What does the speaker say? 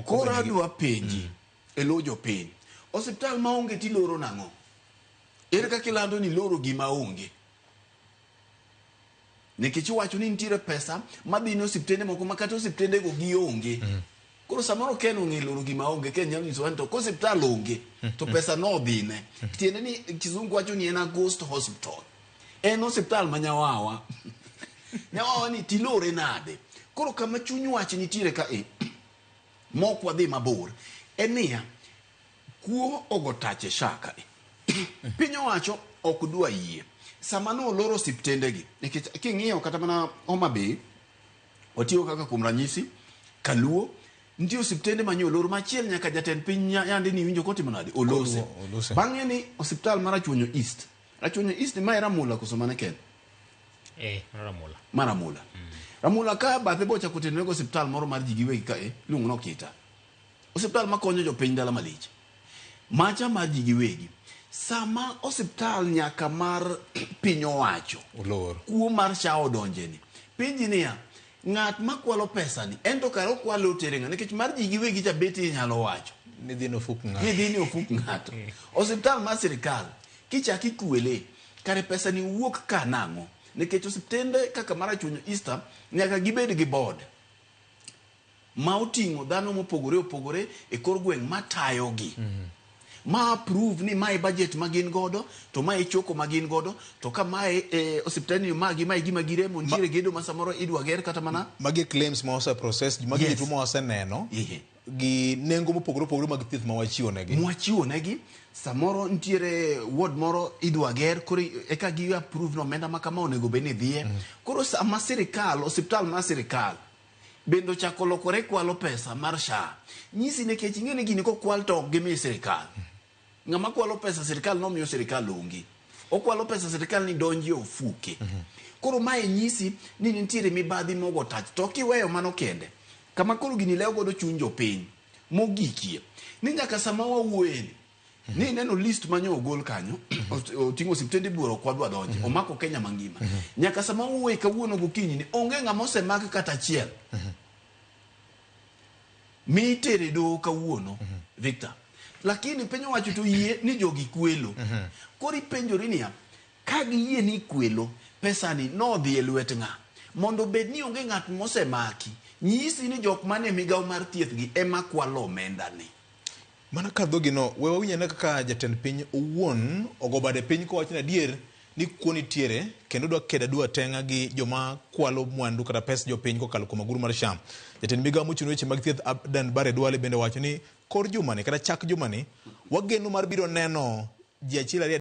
Koro adwa penji elo jopiny. Osiptal maonge tiloro nang'o? Ere kaka ilando ni loro gima onge? Nikech iwacho ni nitiere pesa madhi ne osiptende moko makata osiptende go gionge. Koro samoro ken ong'e loro gima onge, ken nyalo nyiso to kosiptal onge to pesa no dhine. Tiende ni kizungu wacho ni en a ghost hospital. En osiptal manyawawa. Nyawawa ni tilore nade. Koro kama chuny wach nitiere ka mok wadhi mabor. Enia kuo ogotache shaka. Piny owacho ok dwa yie. Sama no loro osiptende gi. Nikech king'iyo kata mana Homa Bay otiyo kaka kuom ranyisi Kaluo ndio osiptende manyo loro machiel nyaka jatend piny yande ni winjo koti manade olose. Bang'e ni osiptal mar Rachuonyo East. Rachuonyo East ma era Ramula koso mane ken? Ramula. Maramula. Ramula ka bathe bocha kotenore go osiptal moro mar jigiwegi ka lungo kita. Osiptal makonyo jopiny dala malich. Macha mar jigiwegi. Sama osiptal nyaka mar piny owacho olor kuo mar SHA odonjeni. Pinji niya ng'at makwalo pesa ni ento karo kwalo terenga nikech mar jigiwegi cha beti nyalo wacho ni dhino ofuk ng'ato. Ni dhino ofuk ng'ato. Osiptal mar sirikal kichaki kwele kare pesa ni wuok ka nang'o? Nikech osiptende kaka mar Rachuonyo East nyaka gibed gi board ma oting'o dhano mopogore opogore e kor gweng' matayogi. Ma approve ni mai budget magin godo to mai choko magin godo to ka mai osiptani magi mai gima giremo ntiere gedo ma samoro idwa ger kata mana magi claims ma ose process magi tumo ose neno gi nengo mopogore opogore mag thieth ma wachiwo negi samoro ntiere ward moro idwa ger koro eka gi approve no omenda ma kama onego beni dhie. Koro sama sirikal osiptal ma sirikal bendo chako lokore kwalo pesa mar SHA nyisi nikech ing'eni gini ko kwal to gimi sirikal. Ng'ama kwalo pesa sirikal nomiyo sirikal onge. Okwalo pesa sirikal ni donji ofuke. Koro mae nyisi ni nitiere mibadhi mogo tach. To kiweyo mano kende. Kama koro gini leo godo chuny jopiny mogikie. Ni nyaka sama wawuoyeni. Ni neno list manyo ogol kanyo. Oting'o osiptende buoro kwadwa donje. Omako Kenya mangima. Nyaka sama wawuoye kawuono gokinyi ni onge ng'ama osemaki kata achiel. Mitere do kawuono Victor. Lakini piny owacho to yie ni jogi kwelo. Kori penjori niya ka giyie ni kwelo pesa ni no dhi e lwet ng'a mondo bed ni onge ng'at mosemaki nyisi ni jok mane migawo mar thieth gi ema kwalo omenda ni. Mana ka dhogino we wawinyane kaka jatend piny owuon ogo bade piny kowacho ni adier ni kuoni tiere kendo dwa keda dwa tenga gi joma kwalo mwandu kata pesa jopiny kokalo kuom aguru mar SHA. Jatend migawo mochung' weche mag thieth Adan Bare Duale bende wacho ni kor jumani kata chak jumani wageno mar biro neno ji achiel ariyo